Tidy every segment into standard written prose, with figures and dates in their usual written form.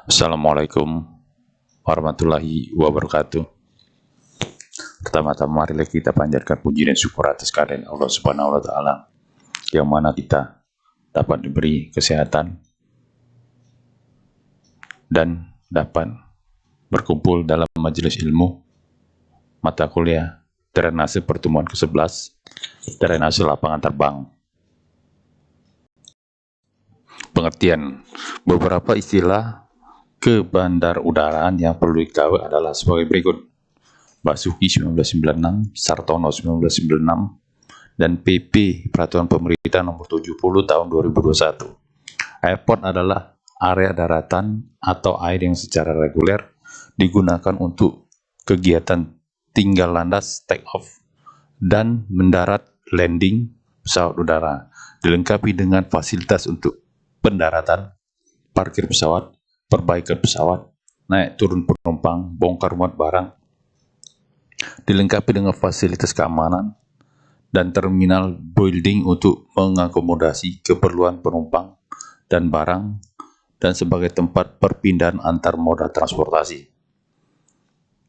Assalamualaikum warahmatullahi wabarakatuh. Pertama-tama marilah kita panjatkan puji dan syukur atas kehadiran Allah Subhanahu wa taala yang mana kita dapat diberi kesehatan dan dapat berkumpul dalam majelis ilmu mata kuliah drainase pertemuan ke-11 drainase lapangan terbang. Pengertian beberapa istilah kebandarudaraan yang perlu diketahui adalah sebagai berikut. Basuki 1996, Sartono 1996, dan PP Peraturan Pemerintah Nomor 70 Tahun 2021. Airport adalah area daratan atau air yang secara reguler digunakan untuk kegiatan tinggal landas, take off, dan mendarat landing pesawat udara, dilengkapi dengan fasilitas untuk pendaratan, parkir pesawat, perbaikan pesawat, naik turun penumpang, bongkar muat barang, dilengkapi dengan fasilitas keamanan dan terminal building untuk mengakomodasi keperluan penumpang dan barang dan sebagai tempat perpindahan antar moda transportasi.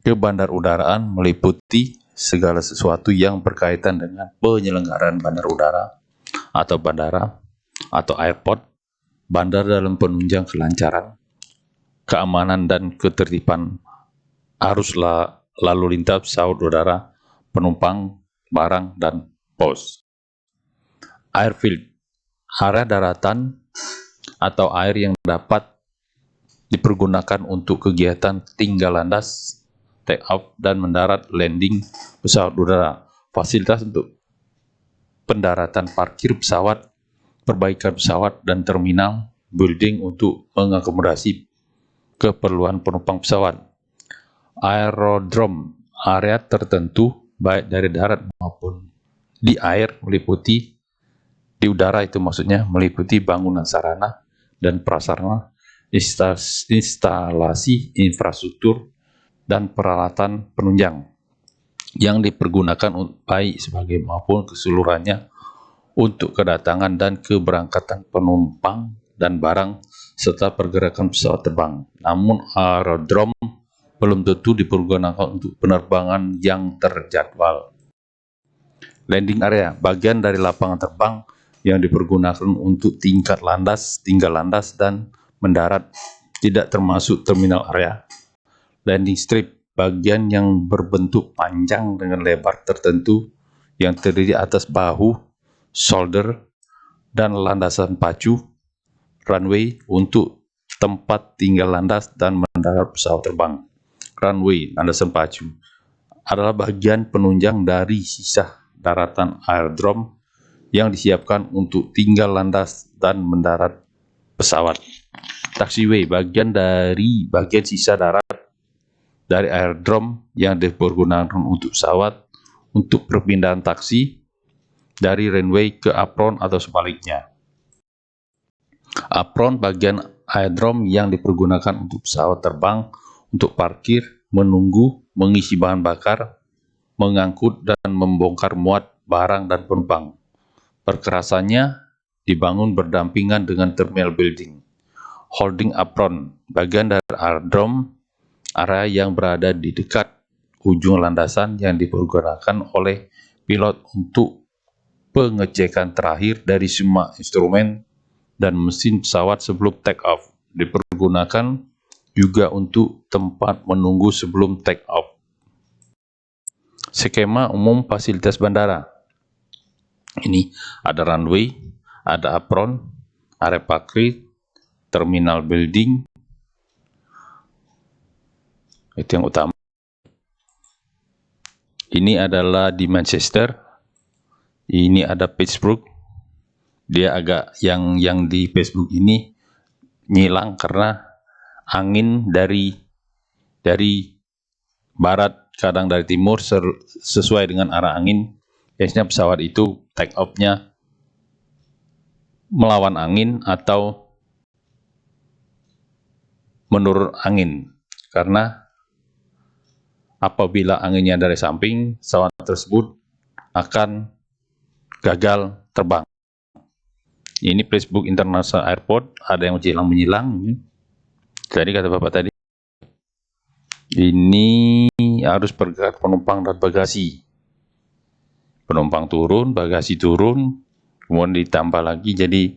Kebandarudaraan meliputi segala sesuatu yang berkaitan dengan penyelenggaraan bandar udara atau bandara atau airport, bandar dalam penunjang kelancaran, keamanan dan ketertiban arus lalu lintas pesawat udara, penumpang, barang, dan pos. Airfield, area daratan atau air yang dapat dipergunakan untuk kegiatan tinggal landas, take off, dan mendarat landing pesawat udara. Fasilitas untuk pendaratan, parkir pesawat, perbaikan pesawat, dan terminal building untuk mengakomodasi keperluan penumpang pesawat. Aerodrome, area tertentu baik dari darat maupun di air meliputi di udara, itu maksudnya meliputi bangunan sarana dan prasarana, instalasi infrastruktur dan peralatan penunjang yang dipergunakan baik sebagai maupun keseluruhannya untuk kedatangan dan keberangkatan penumpang dan barang serta pergerakan pesawat terbang. Namun aerodrome belum tentu dipergunakan untuk penerbangan yang terjadwal. Landing area, bagian dari lapangan terbang yang dipergunakan untuk tinggal landas dan mendarat, tidak termasuk terminal area. Landing strip, bagian yang berbentuk panjang dengan lebar tertentu yang terdiri atas bahu, shoulder, dan landasan pacu. Runway untuk tempat tinggal landas dan mendarat pesawat terbang. Runway, landasan pacu, adalah bagian penunjang dari sisa daratan aerodrome yang disiapkan untuk tinggal landas dan mendarat pesawat. Taxiway, bagian sisa darat dari aerodrome yang dipergunakan untuk pesawat untuk perpindahan taksi dari runway ke apron atau sebaliknya. Apron, bagian aerodrome yang dipergunakan untuk pesawat terbang untuk parkir, menunggu, mengisi bahan bakar, mengangkut dan membongkar muat barang dan penumpang. Perkerasannya dibangun berdampingan dengan terminal building. Holding apron, bagian dari aerodrome, area yang berada di dekat ujung landasan yang dipergunakan oleh pilot untuk pengecekan terakhir dari semua instrumen dan mesin pesawat sebelum take off. Dipergunakan juga untuk tempat menunggu sebelum take off. Skema umum fasilitas bandara. Ini ada runway, ada apron, area parkir, terminal building. Itu yang utama. Ini adalah di Manchester. Ini ada Pittsburgh. Dia agak yang di Facebook ini nyilang karena angin dari barat kadang dari timur sesuai dengan arah angin. Biasanya pesawat itu take off-nya melawan angin atau menurut angin, karena apabila anginnya dari samping, pesawat tersebut akan gagal terbang. Ini Facebook International Airport, ada yang menyilang. Tadi kata Bapak tadi, ini harus pergerakan penumpang dan bagasi. Penumpang turun, bagasi turun, kemudian ditambah lagi, jadi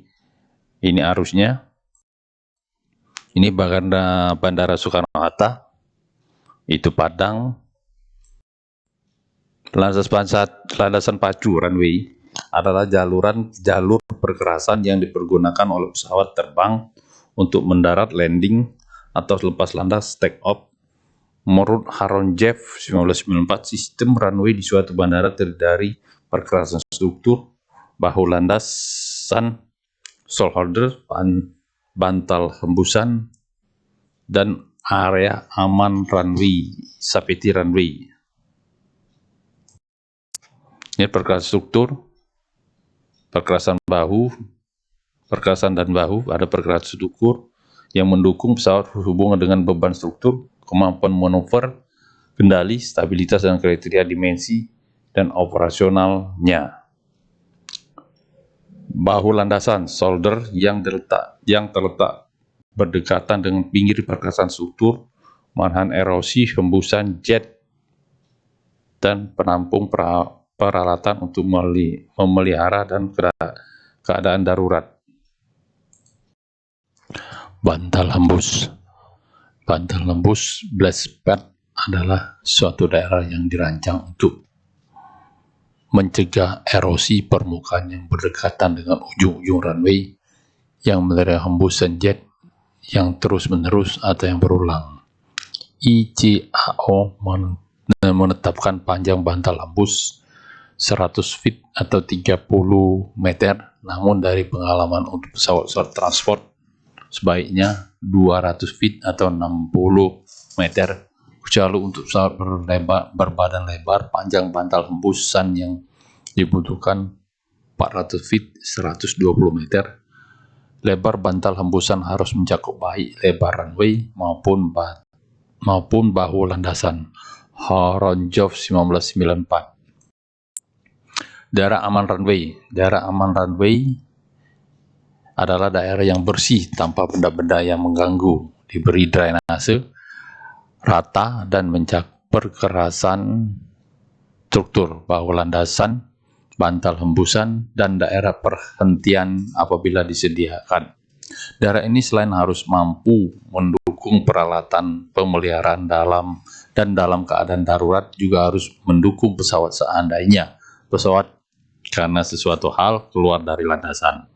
ini arusnya. Ini Bandara Soekarno-Hatta, itu Padang. Landasan pacu runway adalah jalur pergerasan yang dipergunakan oleh pesawat terbang untuk mendarat, landing, atau lepas landas, take off. Menurut Haronjev 1994, sistem runway di suatu bandara terdiri dari pergerakan struktur, bahu landasan, stall holder, bantal hembusan, dan area aman runway, safety runway. Ini pergerakan struktur, pergerakan dan bahu, ada pergerakan struktur yang mendukung pesawat berhubungan dengan beban struktur, kemampuan manuver, kendali, stabilitas dan kriteria dimensi dan operasionalnya. Bahu landasan, shoulder yang terletak berdekatan dengan pinggir pergerakan struktur, menahan erosi, hembusan jet, dan penampung peralatan untuk memelihara dan keadaan darurat. Bantal hembus. Bantal hembus blast pad adalah suatu daerah yang dirancang untuk mencegah erosi permukaan yang berdekatan dengan ujung-ujung runway yang menerima hembusan jet yang terus-menerus atau yang berulang. ICAO menetapkan panjang bantal hembus 100 feet atau 30 meter, namun dari pengalaman untuk pesawat transport sebaiknya 200 feet atau 60 meter, kecuali untuk pesawat berbadan lebar. Panjang bantal hembusan yang dibutuhkan 400 feet 120 meter. Lebar bantal hembusan harus mencakup baik lebar runway maupun bahu landasan. Haronjev 1994. Daerah aman runway. Daerah aman runway adalah daerah yang bersih tanpa benda-benda yang mengganggu, diberi drainase rata dan mencakup pergerakan struktur, bahu landasan, bantal hembusan, dan daerah perhentian apabila disediakan. Daerah ini selain harus mampu mendukung peralatan pemeliharaan dalam keadaan darurat, juga harus mendukung pesawat seandainya pesawat karena sesuatu hal keluar dari landasan.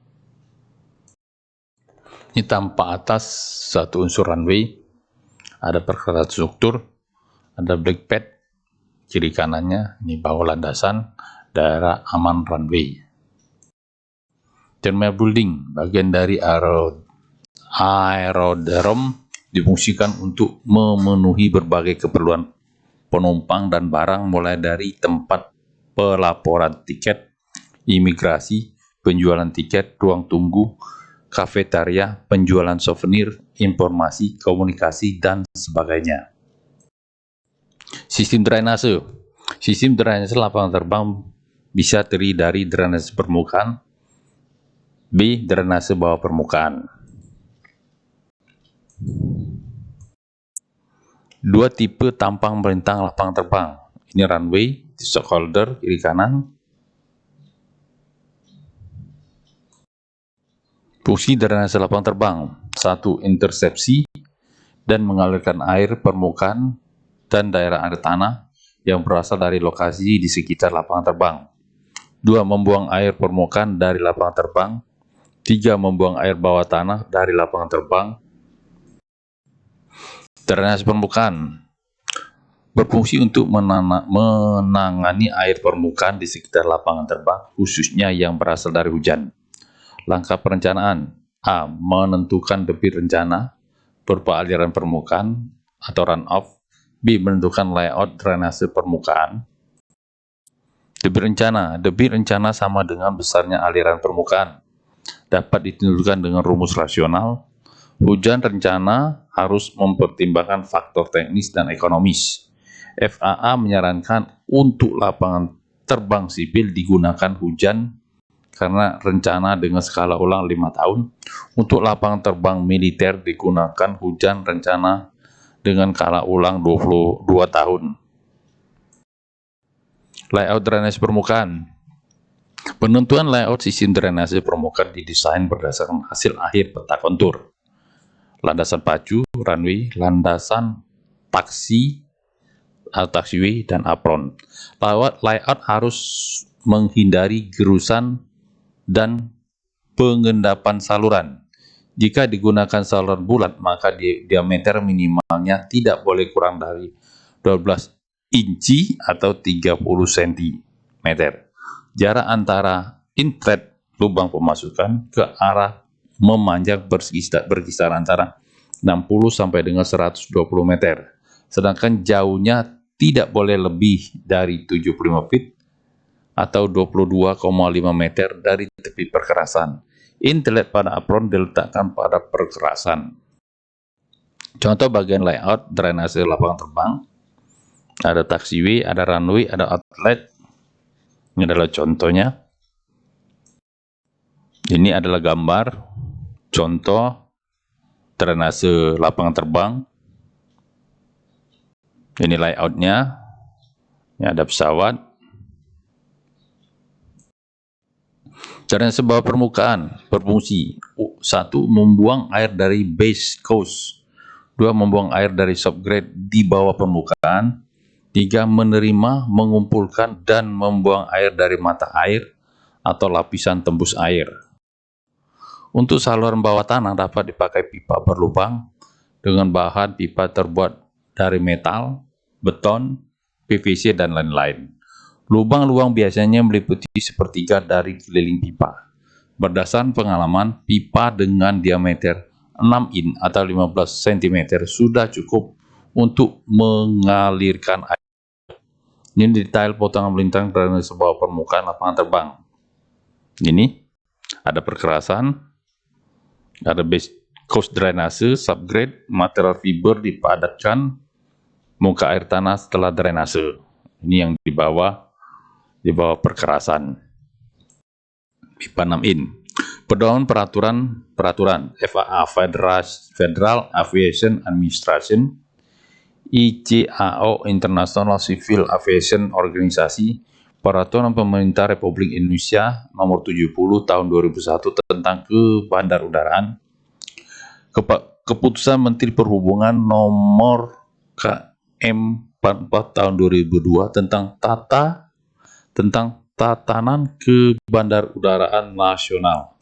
Ini tampak atas satu unsur runway, ada pergerakan struktur, ada black pad, kiri kanannya, ini bahu landasan, daerah aman runway. Terminal building, bagian dari aerodrome difungsikan untuk memenuhi berbagai keperluan penumpang dan barang, mulai dari tempat pelaporan tiket, imigrasi, penjualan tiket, ruang tunggu, kafetaria, penjualan souvenir, informasi, komunikasi, dan sebagainya. Sistem drainase. Sistem drainase lapangan terbang bisa terdiri dari drainase permukaan, B. Drainase bawah permukaan. Dua tipe tampang melintang lapangan terbang. Ini runway, stockholder, kiri kanan. Fungsi drainase lapangan terbang: 1. Intersepsi dan mengalirkan air permukaan dan daerah air tanah yang berasal dari lokasi di sekitar lapangan terbang. 2. Membuang air permukaan dari lapangan terbang. 3. Membuang air bawah tanah dari lapangan terbang. Drainase permukaan berfungsi untuk menangani air permukaan di sekitar lapangan terbang, khususnya yang berasal dari hujan. Langkah perencanaan: A. Menentukan debit rencana berupa aliran permukaan atau runoff. B. Menentukan layout drainase permukaan. Debit rencana sama dengan besarnya aliran permukaan. Dapat ditentukan dengan rumus rasional. Hujan rencana harus mempertimbangkan faktor teknis dan ekonomis. FAA menyarankan untuk lapangan terbang sipil digunakan hujan karena rencana dengan skala ulang 5 tahun. Untuk lapangan terbang militer digunakan hujan rencana dengan skala ulang 22 tahun. Layout drainase permukaan. Penentuan layout sistem drainase permukaan didesain berdasarkan hasil akhir peta kontur. Landasan pacu, runway, landasan taksi, taxiway, dan apron. Layout harus menghindari gerusan dan pengendapan saluran. Jika digunakan saluran bulat, maka diameter minimalnya tidak boleh kurang dari 12 inci atau 30 cm. Jarak antara inlet lubang pemasukan ke arah memanjang berkisar antara 60 sampai dengan 120 meter. Sedangkan jauhnya tidak boleh lebih dari 75 feet atau 22,5 meter dari tepi perkerasan. Inlet pada apron diletakkan pada perkerasan. Contoh bagian layout drainase lapangan terbang. Ada taxiway, ada runway, ada outlet. Ini adalah contohnya. Ini adalah gambar contoh drainase lapangan terbang. Ini layoutnya. Ini ada pesawat. Drainase bawah permukaan berfungsi: 1. Membuang air dari base coast. 2. Membuang air dari subgrade di bawah permukaan. 3. Menerima, mengumpulkan, dan membuang air dari mata air atau lapisan tembus air. Untuk saluran bawah tanah dapat dipakai pipa berlubang dengan bahan pipa terbuat dari metal, beton, PVC, dan lain-lain. Lubang-lubang biasanya meliputi sepertiga dari keliling pipa. Berdasarkan pengalaman, pipa dengan diameter 6 in atau 15 cm sudah cukup untuk mengalirkan air. Ini detail potongan melintang dari sebuah permukaan lapangan terbang. Ini ada perkerasan, ada base coast drainase, subgrade, material fiber dipadatkan, muka air tanah setelah drainase. Ini yang di bawah perkerasan. Pipa 6 in. Pedoman peraturan FAA Federal Aviation Administration, ICAO International Civil Aviation Organisasi, Peraturan Pemerintah Republik Indonesia Nomor 70 Tahun 2001 tentang kebandarudaraan, Keputusan Menteri Perhubungan Nomor KM 44 Tahun 2002 tentang tatanan kebandarudaraan nasional.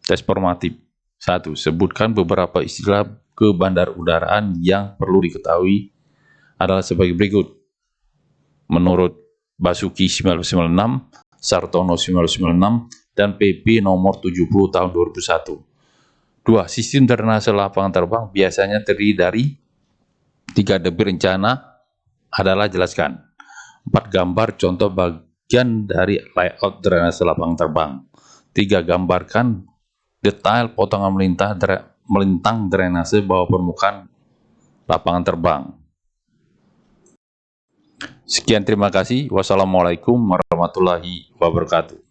Tes formatif. 1. Sebutkan beberapa istilah kebandarudaraan yang perlu diketahui adalah sebagai berikut. Menurut Basuki 1996, Sartono 1996, dan PP nomor 70 tahun 2001. 2. Sistem drainase lapangan terbang biasanya terdiri dari 3 debit rencana adalah jelaskan. 4. Gambar contoh bagian dari layout drainase lapangan terbang. 3. Gambarkan detail potongan melintang drainase bawah permukaan lapangan terbang. Sekian, terima kasih. Wassalamualaikum warahmatullahi wabarakatuh.